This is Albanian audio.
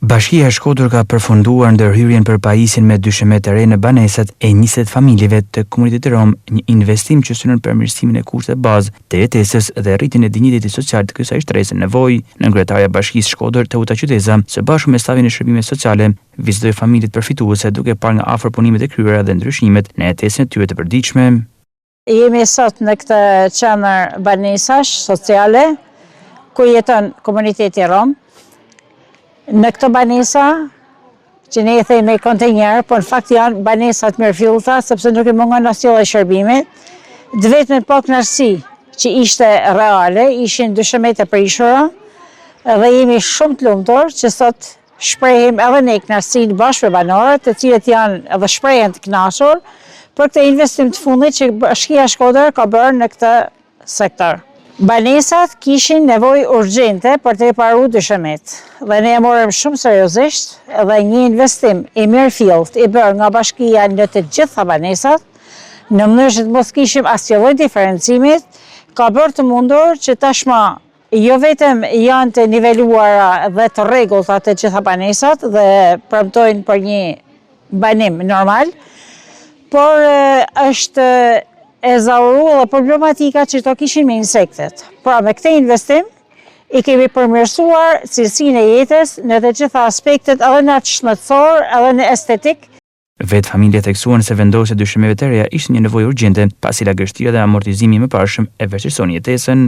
Bashkia e Shkodër ka përfunduar ndërhyrjen për pajisin me dysheme të re në banesat e 20 familjeve të komunitetit rom, një investim që synon përmirësimin e kushteve bazë të jetesës dhe rritjen e dinjitetit social të kësaj shtresë nevojë. Nënkryetarja e Bashkisë Shkodër, Teuta Qyteza, së bashku me stafin e shërbimeve sociale, vizitoi familjet përfituese duke parë nga afër punimet e kryera dhe ndryshimet në jetesën e tyre të përditshme. Jemi sot në këtë qendër banesash sociale ku jeton komuniteti rom. Në këto banesa, që ne i themi kontenjer, po në fakt janë banesat mirëfillta, sepse nuk i mungon asnjë shërbimit. Vetëm pak kënaqësi që ishte reale, ishin dyshemet e prishura, dhe jemi shumë të lumtur që sot shprehim edhe ne kënaqësinë bashkë me banorët, të cilët janë edhe shprehen të kënaqur për këtë investim të fundit që Bashkia e Shkodër ka bërë në këtë sektor. Banesat kishin nevojë urgjente për të riparuar dyshemet dhe ne e morëm shumë seriozisht dhe një investim i mirëfillt i bërë nga bashkia në të gjitha banesat, në mënyrë që të mos kishim asnjë lloj diferencimit, ka bërë të mundur që tashmë jo vetëm janë të niveluara dhe të rregullta të gjitha banesat dhe premtojnë për një banim normal, por është e zauru dhe problematika që to kishin me insektet. Pra me këtë investim i kemi përmirësuar cilësinë e jetës në të gjitha aspektet, edhe në atë shëndetësor, edhe në estetik. Vetë familja theksuan se vendosja e dyshemeve të reja ishte një nevojë urgjente, pasi lagështia dhe amortizimi i mëparshëm e vështirësoni jetesën.